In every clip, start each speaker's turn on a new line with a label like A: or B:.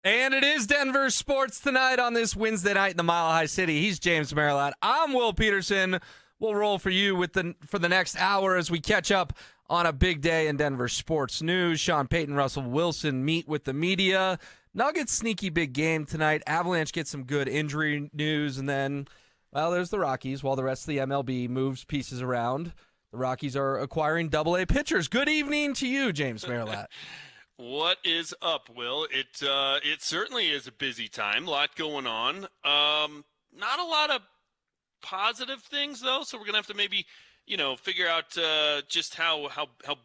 A: And it is Denver Sports Tonight on this Wednesday night in the Mile High City. He's James Merilatt. I'm Will Peterson. We'll roll for you for the next hour as we catch up on a big day in Denver sports news. Sean Payton, Russell Wilson meet with the media. Nuggets sneaky big game tonight. Avalanche get some good injury news. And then, well, there's the Rockies while the rest of the MLB moves pieces around. The Rockies are acquiring AA pitchers. Good evening to you, James Merilatt.
B: What is up, Will? It certainly is a busy time. A lot going on. Not a lot of positive things though, so we're gonna have to maybe, figure out just how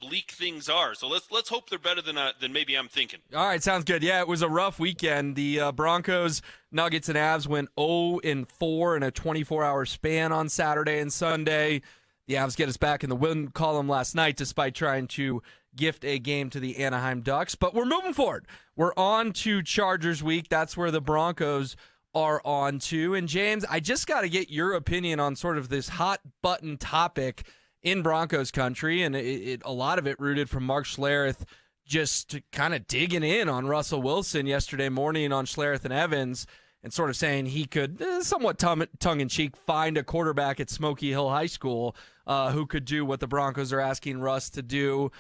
B: bleak things are. So let's hope they're better than maybe I'm thinking.
A: All right, sounds good. Yeah, it was a rough weekend. The Broncos, Nuggets, and Avs went 0-4 in a 24-hour span on Saturday and Sunday. The Avs get us back in the win column last night despite trying to gift a game to the Anaheim Ducks. But we're moving forward. We're on to Chargers week. That's where the Broncos are on to. And James, I just got to get your opinion on sort of this hot button topic in Broncos country. And a lot of it rooted from Mark Schlereth just kind of digging in on Russell Wilson yesterday morning on Schlereth and Evans and sort of saying he could, somewhat tongue-in-cheek, find a quarterback at Smoky Hill High School who could do what the Broncos are asking Russ to do.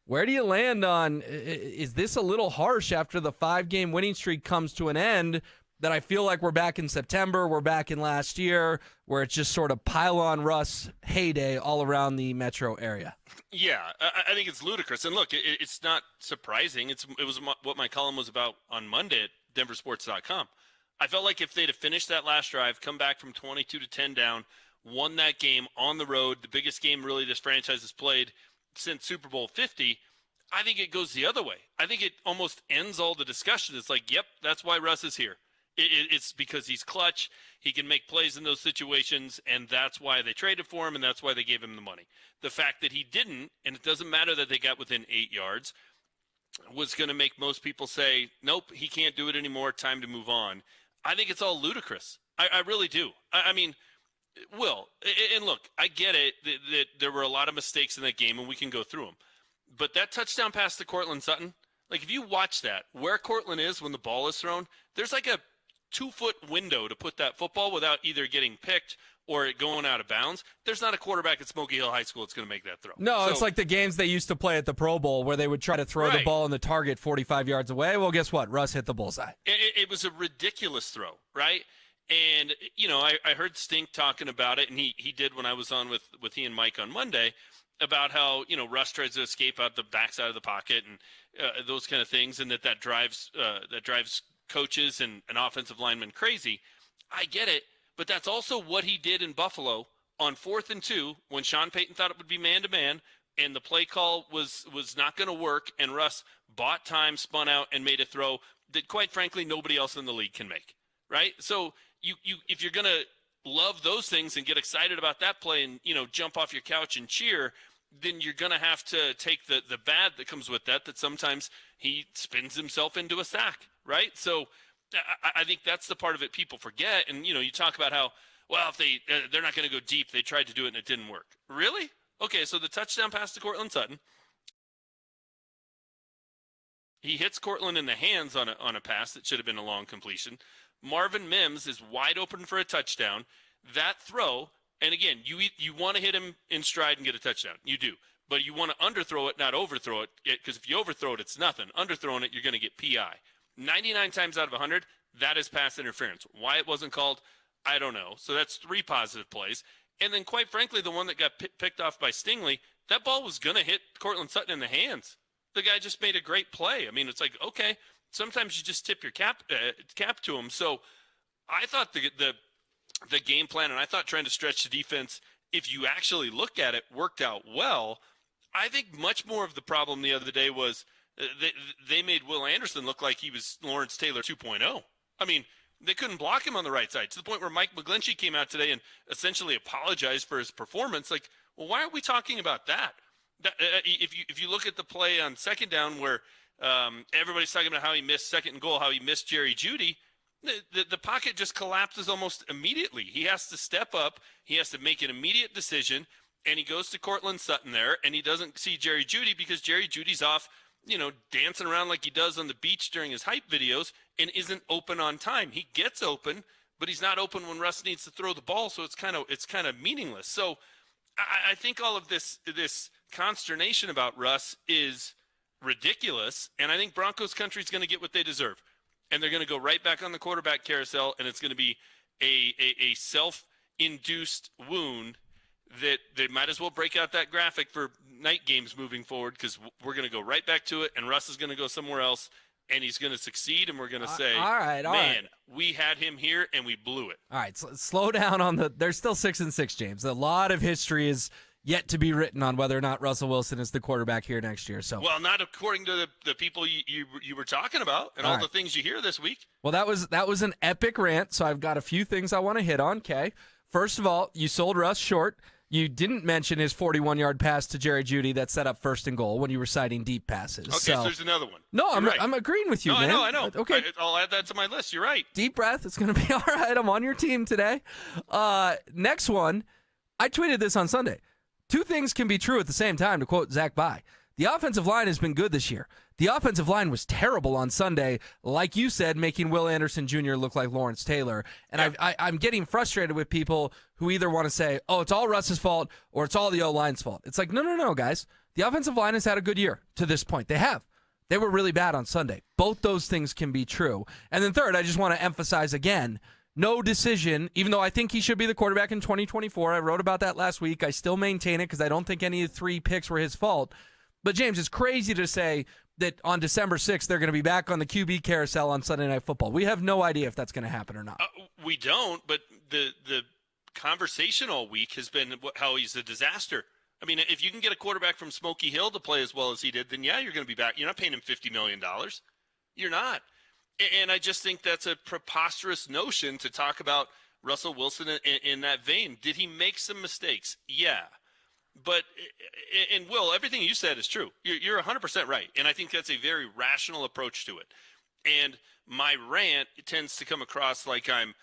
A: Where do you land on, is this a little harsh after the 5-game winning streak comes to an end, that I feel like we're back in September, we're back in last year, where it's just sort of pile on Russ heyday all around the metro area?
B: Yeah, I think it's ludicrous. And look, it's not surprising. It was what my column was about on Monday at denversports.com. I felt like if they'd have finished that last drive, come back from 22-10 down, won that game on the road, the biggest game really this franchise has played since Super Bowl 50, I think it goes the other way. I think it almost ends all the discussion. It's like, yep, that's why Russ is here. It's because he's clutch. He can make plays in those situations, and that's why they traded for him, and that's why they gave him the money. The fact that he didn't, and it doesn't matter that they got within 8 yards, was going to make most people say, nope, he can't do it anymore, time to move on. I think it's all ludicrous. I really do. I mean, Will, and look, I get it that there were a lot of mistakes in that game, and we can go through them. But that touchdown pass to Courtland Sutton, like if you watch that, where Courtland is when the ball is thrown, there's like a 2-foot window to put that football without either getting picked or it going out of bounds. There's not a quarterback at Smoky Hill High School that's going to make that throw.
A: No, it's like the games they used to play at the Pro Bowl where they would try to throw the ball in the target 45 yards away. Well, guess what? Russ hit the bullseye.
B: It was a ridiculous throw, right? And, I heard Stink talking about it, and he did when I was on with he and Mike on Monday, about how, Russ tries to escape out the backside of the pocket and those kind of things, and that drives coaches and offensive linemen crazy. I get it, but that's also what he did in Buffalo on 4th and 2 when Sean Payton thought it would be man-to-man, and the play call was not going to work, and Russ bought time, spun out, and made a throw that, quite frankly, nobody else in the league can make, right? So you if you're going to love those things and get excited about that play and, jump off your couch and cheer, then you're going to have to take the bad that comes with that sometimes he spins himself into a sack, right? So I think that's the part of it people forget. And, you talk about how, well, if they're not going to go deep, they tried to do it and it didn't work. Really? Okay, so the touchdown pass to Courtland Sutton, he hits Courtland in the hands on a pass that should have been a long completion. Marvin Mims is wide open for a touchdown. That throw, and again, you want to hit him in stride and get a touchdown. You do. But you want to underthrow it, not overthrow it, because if you overthrow it, it's nothing. Underthrowing it, you're going to get PI. 99 times out of 100, that is pass interference. Why it wasn't called, I don't know. So that's 3 positive plays. And then, quite frankly, the one that got picked off by Stingley, that ball was going to hit Courtland Sutton in the hands. The guy just made a great play. I mean, it's like, okay, sometimes you just tip your cap to him. So I thought the game plan, and I thought trying to stretch the defense, if you actually look at it, worked out well. I think much more of the problem the other day was they made Will Anderson look like he was Lawrence Taylor 2.0. I mean, they couldn't block him on the right side, to the point where Mike McGlinchey came out today and essentially apologized for his performance. Like, well, why aren't we talking about that? If you look at the play on second down where everybody's talking about how he missed second and goal, how he missed Jeudy, the pocket just collapses almost immediately. He has to step up. He has to make an immediate decision, and he goes to Courtland Sutton there, and he doesn't see Jeudy because Jeudy's off dancing around like he does on the beach during his hype videos and isn't open on time. He gets open, but he's not open when Russ needs to throw the ball, so it's kind of meaningless. So I think all of this consternation about Russ is ridiculous, and I think Broncos country is going to get what they deserve, and they're going to go right back on the quarterback carousel, and it's going to be a self-induced wound that they might as well break out that graphic for night games moving forward, because we're going to go right back to it, and Russ is going to go somewhere else, and he's going to succeed, and we're going to say,
A: all right,
B: we had him here, and we blew it.
A: All right, slow down on they're still 6-6, James. A lot of history is yet to be written on whether or not Russell Wilson is the quarterback here next year. So,
B: well, not according to the people you were talking about and all the things you hear this week.
A: Well, that was an epic rant, so I've got a few things I want to hit on, okay? First of all, you sold Russ short. You didn't mention his 41-yard pass to jeudy that set up 1st and goal when you were citing deep passes.
B: Okay, so there's another one.
A: No, I'm agreeing with you, man.
B: I know.
A: Okay.
B: I'll add that to my list. You're right.
A: Deep breath. It's going to be all right. I'm on your team today. Next one, I tweeted this on Sunday. 2 things can be true at the same time, to quote Zach Bye. The offensive line has been good this year. The offensive line was terrible on Sunday, like you said, making Will Anderson Jr. look like Lawrence Taylor. And
B: yeah.
A: I'm getting frustrated with people who either want to say, oh, it's all Russ's fault or it's all the O-line's fault. It's like, no, guys. The offensive line has had a good year to this point. They have. They were really bad on Sunday. Both those things can be true. And then third, I just want to emphasize again, no decision, even though I think he should be the quarterback in 2024. I wrote about that last week. I still maintain it because I don't think any of the 3 picks were his fault. But, James, it's crazy to say that on December 6th they're going to be back on the QB carousel on Sunday Night Football. We have no idea if that's going to happen or not.
B: We don't, but the conversation all week has been how he's a disaster. I mean, if you can get a quarterback from Smoky Hill to play as well as he did, then, yeah, you're going to be back. You're not paying him $50 million. You're not. And I just think that's a preposterous notion to talk about Russell Wilson in that vein. Did he make some mistakes? Yeah. But, and Will, everything you said is true. You're 100% right. And I think that's a very rational approach to it. And my rant tends to come across like I'm,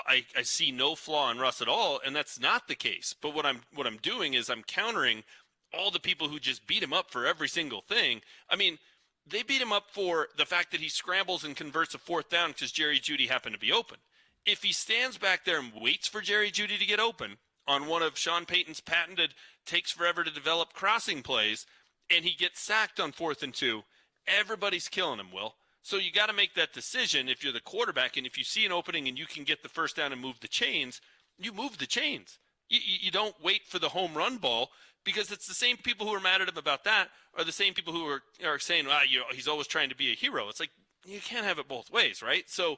B: I see no flaw in Russ at all. And that's not the case. But what I'm doing is I'm countering all the people who just beat him up for every single thing. I mean, they beat him up for the fact that he scrambles and converts a 4th down because jeudy happened to be open. If he stands back there and waits for jeudy to get open on one of Sean Payton's patented takes forever to develop crossing plays, and he gets sacked on 4th and 2, everybody's killing him, Will. So you got to make that decision if you're the quarterback, and if you see an opening and you can get the 1st down and move the chains, you move the chains. You don't wait for the home run ball, because it's the same people who are mad at him about that are the same people who are saying, he's always trying to be a hero. It's like, you can't have it both ways, right? So,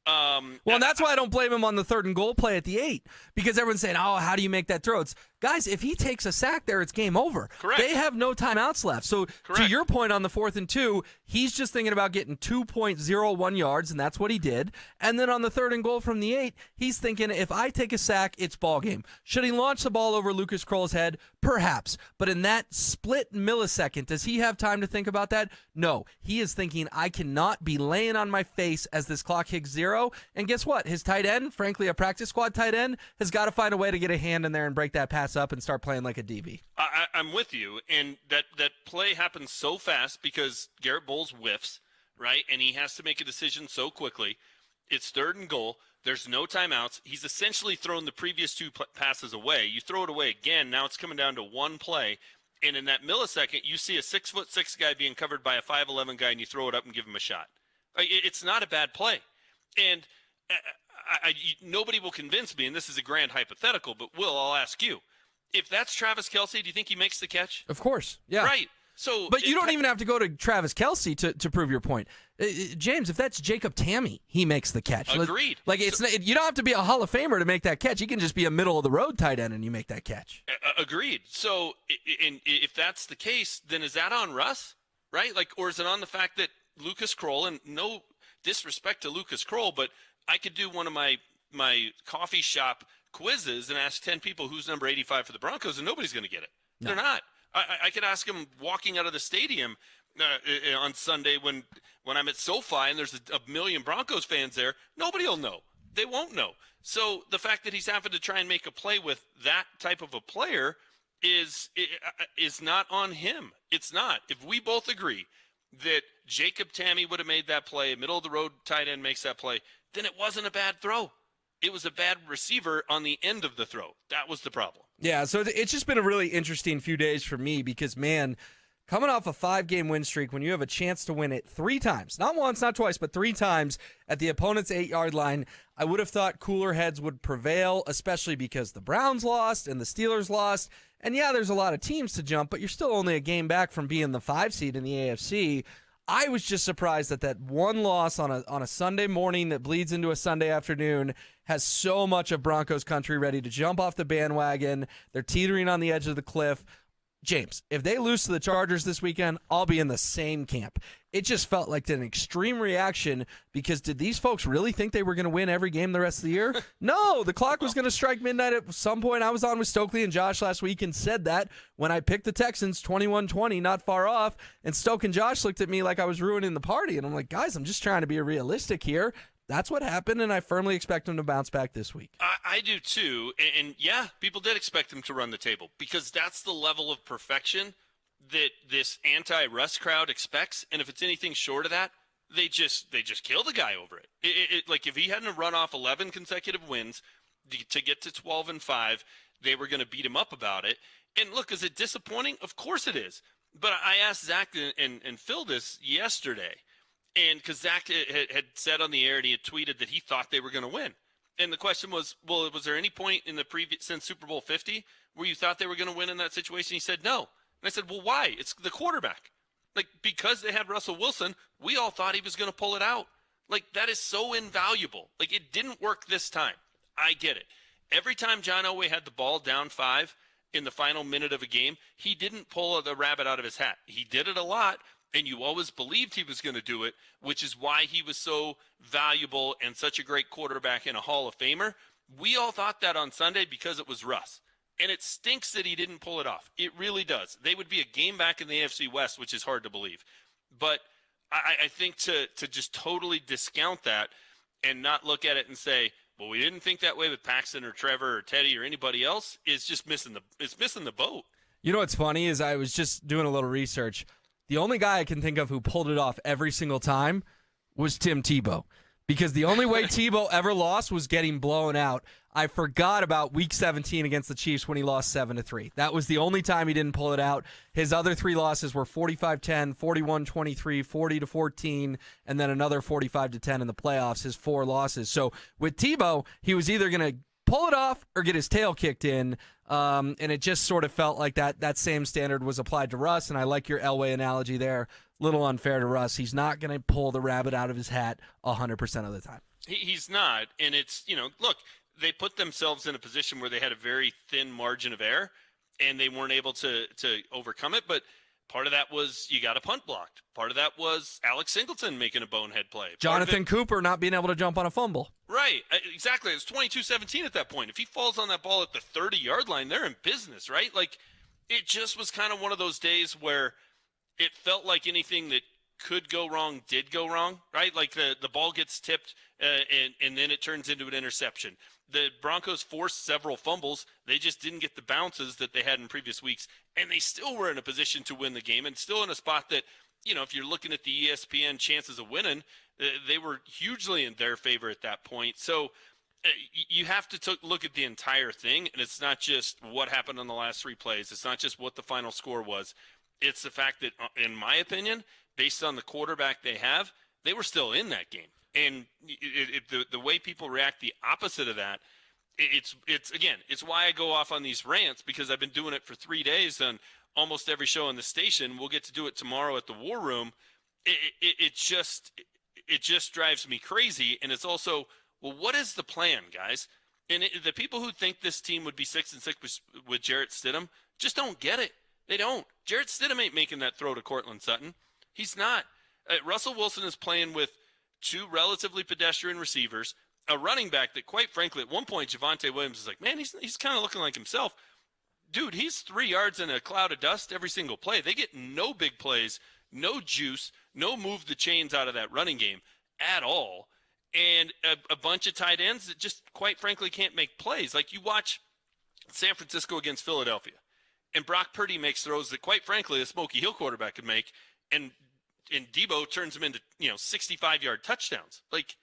A: and that's why I don't blame him on the 3rd and goal play at the 8, because everyone's saying, oh, how do you make that throw? It's, guys, if he takes a sack there, it's game over.
B: Correct.
A: They have no timeouts left. So
B: Correct.
A: To your point on the 4th and 2, he's just thinking about getting 2.01 yards, and that's what he did. And then on the 3rd and goal from the 8, he's thinking, if I take a sack, it's ball game. Should he launch the ball over Lucas Kroll's head? Perhaps. But in that split millisecond, does he have time to think about that? No. He is thinking, I cannot be laying on my face as this clock hits 0. And guess what? His tight end, frankly, a practice squad tight end, has got to find a way to get a hand in there and break that pass up and start playing like a DB.
B: I'm with you. And that play happens so fast because Garett Bolles whiffs, right? And he has to make a decision so quickly. It's 3rd and goal. There's no timeouts. He's essentially thrown the previous 2 passes away. You throw it away again. Now it's coming down to one play. And in that millisecond, you see a 6'6" guy being covered by a 5'11" guy, and you throw it up and give him a shot. It's not a bad play. And nobody will convince me, and this is a grand hypothetical, but Will, I'll ask you. If that's Travis Kelce, do you think he makes the catch?
A: Of course, yeah.
B: Right. So,
A: but you don't even have to go to Travis Kelce to prove your point. James, if that's Jacob Tamme, he makes the catch.
B: Agreed.
A: Like you don't have to be a Hall of Famer to make that catch. You can just be a middle-of-the-road tight end and you make that catch.
B: Agreed. So if that's the case, then is that on Russ, right? Like, or is it on the fact that Lucas Kroll, and no disrespect to Lucas Kroll, but I could do one of my coffee shop quizzes and ask 10 people who's number 85 for the Broncos, and nobody's going to get it. No. They're not. I could ask them walking out of the stadium on Sunday when I'm at SoFi and there's a million Broncos fans there. Nobody will know. They won't know. So the fact that he's having to try and make a play with that type of a player is not on him. It's not. If we both agree that Jacob Tammy would have made that play, middle of the road tight end makes that play, then it wasn't a bad throw. It was a bad receiver on the end of the throw. That was the problem.
A: Yeah, so it's just been a really interesting few days for me because, man, coming off a 5-game win streak when you have a chance to win it 3 times, not once, not twice, but 3 times at the opponent's 8-yard line, I would have thought cooler heads would prevail, especially because the Browns lost and the Steelers lost. And yeah, there's a lot of teams to jump, but you're still only a game back from being the 5 seed in the AFC. I was just surprised that one loss on a Sunday morning that bleeds into a Sunday afternoon has so much of Broncos country ready to jump off the bandwagon. They're teetering on the edge of the cliff. James, if they lose to the Chargers this weekend, I'll be in the same camp. It just felt like an extreme reaction because did these folks really think they were going to win every game the rest of the year? No, the clock was going to strike midnight at some point. I was on with Stokely and Josh last week and said that when I picked the Texans 21-20, not far off, and Stoke and Josh looked at me like I was ruining the party. And I'm like, guys, I'm just trying to be realistic here. That's what happened, and I firmly expect them to bounce back this week.
B: I do too. And yeah, people did expect him to run the table because that's the level of perfection that this anti-Russ crowd expects. And if it's anything short of that, they just kill the guy over it. Like if he hadn't run off 11 consecutive wins to get to 12-5, they were going to beat him up about it. And look, is it disappointing? Of course it is. But I asked Zach and Phil this yesterday. And because Zach had said on the air and he had tweeted that he thought they were going to win. And the question was, well, was there any point in the previous since Super Bowl 50 where you thought they were going to win in that situation? He said no. And I said, well, why? It's the quarterback. Like, because they had Russell Wilson, we all thought he was going to pull it out. Like, that is so invaluable. Like, it didn't work this time. I get it. Every time John Elway had the ball down 5 in the final minute of a game, he didn't pull the rabbit out of his hat. He did it a lot. And you always believed he was going to do it, which is why he was so valuable and such a great quarterback and a Hall of Famer. We all thought that on Sunday because it was Russ. And it stinks that he didn't pull it off. It really does. They would be a game back in the AFC West, which is hard to believe. But I think to just totally discount that and not look at it and say, well, we didn't think that way with Paxton or Trevor or Teddy or anybody else is just missing the boat.
A: You know what's funny is I was just doing a little research. The only guy I can think of who pulled it off every single time was Tim Tebow. Because the only way Tebow ever lost was getting blown out. I forgot about Week 17 against the Chiefs when he lost 7-3. That was the only time he didn't pull it out. His other 3 losses were 45-10, 41-23, 40-14, and then another 45-10 in the playoffs, his 4 losses. So with Tebow, he was either going to pull it off or get his tail kicked in. And it just sort of felt like that same standard was applied to Russ. And I like your Elway analogy there. Little unfair to Russ. He's not going to pull the rabbit out of his hat 100% of the time.
B: He's not. And it's, look, they put themselves in a position where they had a very thin margin of error and they weren't able to overcome it. But part of that was you got a punt blocked. Part of that was Alex Singleton making a bonehead play.
A: Jonathan Cooper not being able to jump on a fumble.
B: Right. Exactly. It's 22-17 at that point. If he falls on that ball at the 30-yard line, they're in business, right? Like, it just was kind of one of those days where it felt like anything that could go wrong did go wrong, right? Like the ball gets tipped and then it turns into an interception. The Broncos forced several fumbles. They just didn't get the bounces that they had in previous weeks, and they still were in a position to win the game and still in a spot that, if you're looking at the ESPN chances of winning, they were hugely in their favor at that point. So you have to look at the entire thing, and it's not just what happened on the last 3 plays. It's not just what the final score was. It's the fact that, in my opinion, based on the quarterback they have, they were still in that game. And the way people react the opposite of that, it's why I go off on these rants, because I've been doing it for 3 days on almost every show on the station. We'll get to do it tomorrow at the War Room. It just drives me crazy. And it's also, well, what is the plan, guys? And the people who think this team would be 6-6 with Jarrett Stidham just don't get it. They don't. Jarrett Stidham ain't making that throw to Courtland Sutton. He's not. Russell Wilson is playing with 2 relatively pedestrian receivers, a running back that, quite frankly, at one point, Javonte Williams is like, man, he's kind of looking like himself. Dude, he's 3 yards in a cloud of dust every single play. They get no big plays, no juice, no move the chains out of that running game at all. And a bunch of tight ends that just, quite frankly, can't make plays. Like, you watch San Francisco against Philadelphia, and Brock Purdy makes throws that, quite frankly, a Smokey Hill quarterback could make, and Debo turns them into 65-yard touchdowns. Like,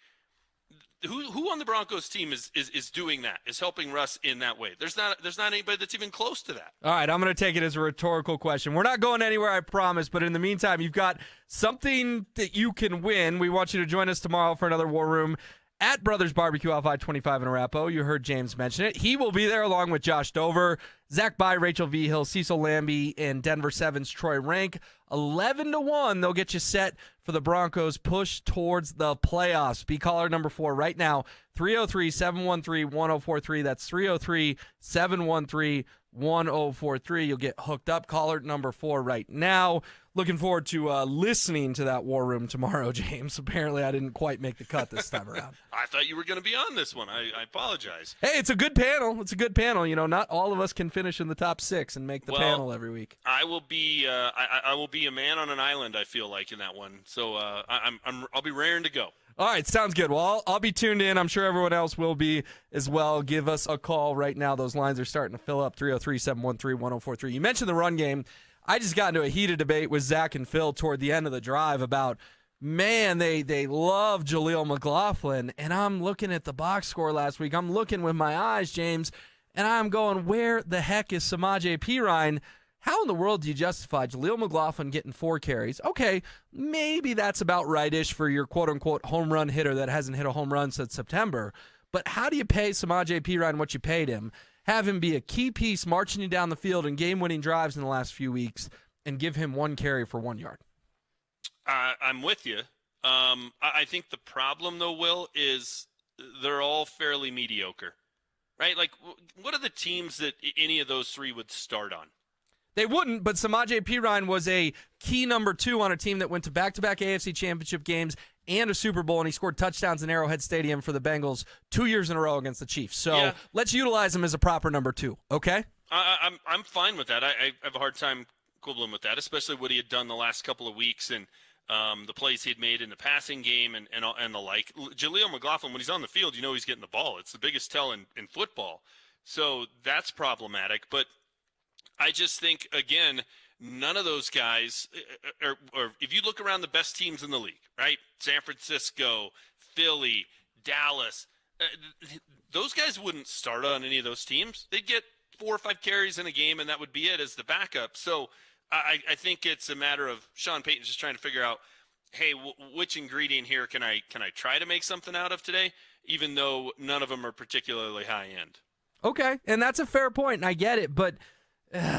B: who on the Broncos team is doing that? Is helping Russ in that way? There's not anybody that's even close to that.
A: All right, I'm going to take it as a rhetorical question. We're not going anywhere, I promise, but in the meantime, you've got something that you can win. We want you to join us tomorrow for another War Room at Brothers Barbecue off I-25 in Arapahoe. You heard James mention it. He will be there along with Josh Dover, Zach By, Rachel V. Hill, Cecil Lambie, and Denver 7's Troy Rank. 11-1, they'll get you set for the Broncos' push towards the playoffs. Be caller number 4 right now, 303-713-1043. That's 303-713-1043. You'll get hooked up. Caller number 4 right now. Looking forward to listening to that War Room tomorrow, James. Apparently, I didn't quite make the cut this time around.
B: I thought you were going to be on this one. I apologize.
A: Hey, it's a good panel. It's a good panel. Not all of us can finish in the top 6 and make the panel every week.
B: I will be I will be a man on an island, I feel like, in that one. So I'll be raring to go.
A: All right, sounds good. Well, I'll be tuned in. I'm sure everyone else will be as well. Give us a call right now. Those lines are starting to fill up, 303-713-1043. You mentioned the run game. I just got into a heated debate with Zach and Phil toward the end of the drive about, man, they love Jaleel McLaughlin. And I'm looking at the box score last week. I'm looking with my eyes, James, and I'm going, where the heck is Samaje Perine? How in the world do you justify Jaleel McLaughlin getting 4 carries? Okay, maybe that's about right-ish for your quote-unquote home run hitter that hasn't hit a home run since September. But how do you pay Samaje Perine what you paid him, have him be a key piece marching you down the field in game-winning drives in the last few weeks, and give him 1 carry for 1 yard?
B: I'm with you. I think the problem, though, Will, is they're all fairly mediocre, right? Like, what are the teams that any of those 3 would start on?
A: They wouldn't, but Samaje Perine was a key number 2 on a team that went to back-to-back AFC Championship games and a Super Bowl, and he scored touchdowns in Arrowhead Stadium for the Bengals 2 years in a row against the Chiefs. So Let's utilize him as a proper number 2, okay?
B: I'm fine with that. I have a hard time quibbling with that, especially what he had done the last couple of weeks and the plays he had made in the passing game and the like. Jaleel McLaughlin, when he's on the field, he's getting the ball. It's the biggest tell in football. So that's problematic. But I just think, again, none of those guys, or if you look around the best teams in the league, right? San Francisco, Philly, Dallas, those guys wouldn't start on any of those teams. They'd get 4 or 5 carries in a game, and that would be it as the backup. So I think it's a matter of Sean Payton just trying to figure out, hey, which ingredient here can I try to make something out of today, even though none of them are particularly high end.
A: Okay, and that's a fair point, and I get it, but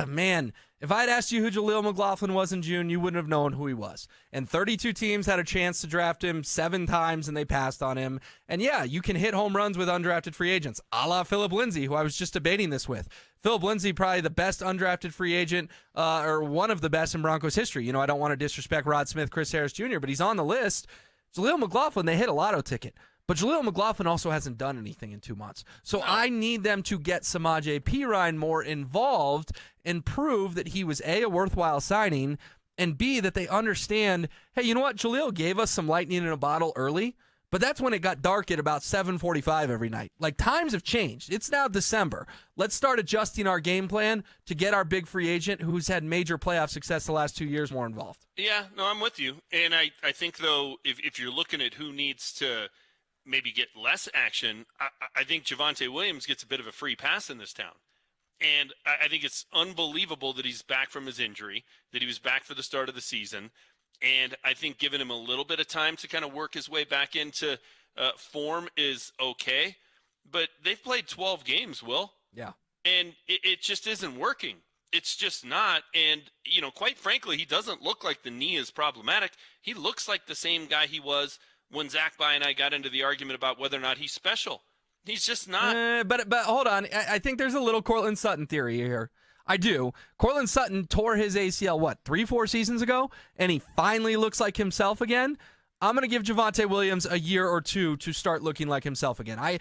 A: man, if I had asked you who Jaleel McLaughlin was in June, you wouldn't have known who he was. And 32 teams had a chance to draft him 7 times, and they passed on him. And yeah, you can hit home runs with undrafted free agents, a la Phillip Lindsay, who I was just debating this with. Phillip Lindsay, probably the best undrafted free agent, or one of the best in Broncos history. I don't want to disrespect Rod Smith, Chris Harris Jr., but he's on the list. Jaleel McLaughlin, they hit a lotto ticket. But Jaleel McLaughlin also hasn't done anything in 2 months. So I need them to get Samaje Perine more involved and prove that he was, A, worthwhile signing, and B, that they understand, hey, you know what? Jaleel gave us some lightning in a bottle early, but that's when it got dark at about 7:45 every night. Like, times have changed. It's now December. Let's start adjusting our game plan to get our big free agent who's had major playoff success the last 2 years more involved.
B: Yeah, no, I'm with you. And I think, though, if you're looking at who needs to maybe get less action, I think Javonte Williams gets a bit of a free pass in this town. And I think it's unbelievable that he's back from his injury, that he was back for the start of the season. And I think giving him a little bit of time to kind of work his way back into form is okay. But they've played 12 games, Will.
A: Yeah.
B: And it just isn't working. It's just not. And, quite frankly, he doesn't look like the knee is problematic. He looks like the same guy he was when Zach By and I got into the argument about whether or not he's special. He's just not.
A: But hold on. I think there's a little Courtland Sutton theory here. I do. Courtland Sutton tore his ACL, 3-4 seasons ago? And he finally looks like himself again? I'm going to give Javonte Williams a year or 2 to start looking like himself again. I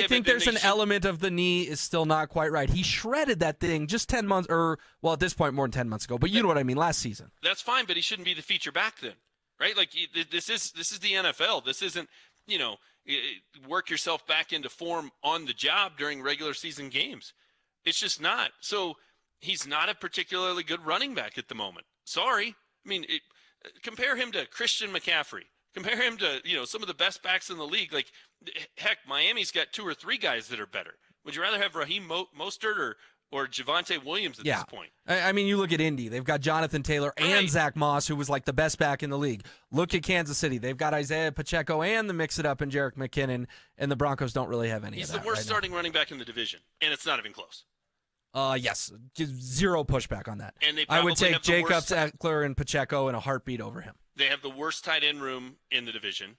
A: think there's an element of the knee is still not quite right. He shredded that thing just 10 months, at this point more than 10 months ago. But you know what I mean, last season.
B: That's fine, but he shouldn't be the feature back then. Right? Like, this is the NFL. This isn't, work yourself back into form on the job during regular season games. It's just not. So He's not a particularly good running back at the moment. Sorry. I mean, compare him to Christian McCaffrey. Compare him to, some of the best backs in the league. Like, heck, Miami's got 2 or 3 guys that are better. Would you rather have Raheem Mostert or Javonte Williams at this point?
A: I mean, you look at Indy. They've got Jonathan Taylor and Zach Moss, who was like the best back in the league. Look at Kansas City. They've got Isaiah Pacheco and the mix-it-up and Jerick McKinnon, and the Broncos don't really have any
B: He's
A: of that.
B: He's the worst starting running back in the division, and it's not even close.
A: Yes. Zero pushback on that.
B: And
A: I would take Jacobs, Eckler, and Pacheco in a heartbeat over him.
B: They have the worst tight end room in the division.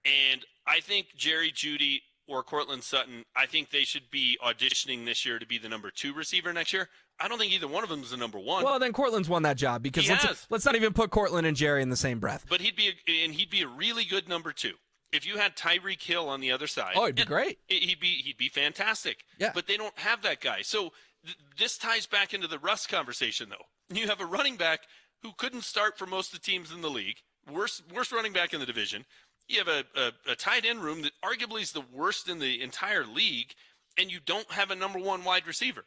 B: And I think Jeudy or Courtland Sutton, I think they should be auditioning this year to be the number 2 receiver next year. I don't think either one of them is the number 1.
A: Well, then Courtland's won that job because let's not even put Courtland and Jerry in the same breath.
B: But he'd be a really good number 2. If you had Tyreek Hill on the other side,
A: he'd be great.
B: He'd be fantastic.
A: Yeah.
B: But they don't have that guy. So this ties back into the Russ conversation, though. You have a running back who couldn't start for most of the teams in the league, worst running back in the division. You have a tight end room that arguably is the worst in the entire league, and you don't have a number 1 wide receiver.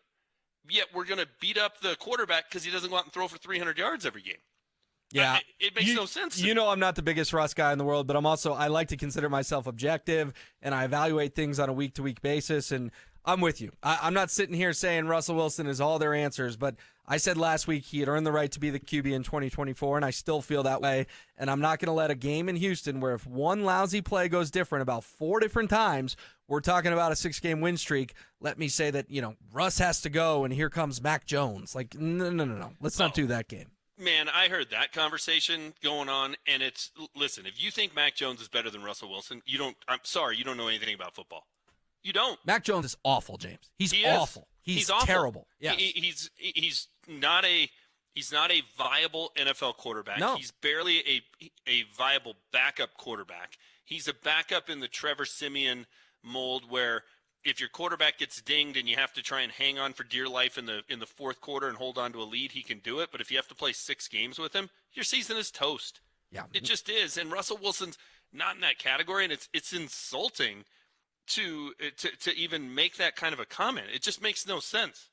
B: Yet we're going to beat up the quarterback because he doesn't go out and throw for 300 yards every game.
A: Yeah.
B: It makes no sense.
A: I'm not the biggest Russ guy in the world, but I like to consider myself objective, and I evaluate things on a week-to-week basis, and I'm with you. I'm not sitting here saying Russell Wilson is all their answers, but I said last week he had earned the right to be the QB in 2024, and I still feel that way. And I'm not going to let a game in Houston where if one lousy play goes different about 4 different times, we're talking about a 6-game win streak, let me say that, Russ has to go, and here comes Mac Jones. Like, no. Let's not do that game.
B: Man, I heard that conversation going on, and listen, if you think Mac Jones is better than Russell Wilson, I'm sorry, you don't know anything about football. You don't.
A: Mac Jones is awful, James. He's awful. He's
B: awful.
A: Terrible.
B: Yeah. He's not a viable NFL quarterback.
A: No.
B: He's barely a viable backup quarterback. He's a backup in the Trevor Siemian mold where if your quarterback gets dinged and you have to try and hang on for dear life in the fourth quarter and hold on to a lead, he can do it. But if you have to play 6 games with him, your season is toast.
A: Yeah.
B: It just is. And Russell Wilson's not in that category, and it's insulting to even make that kind of a comment. It just makes no sense.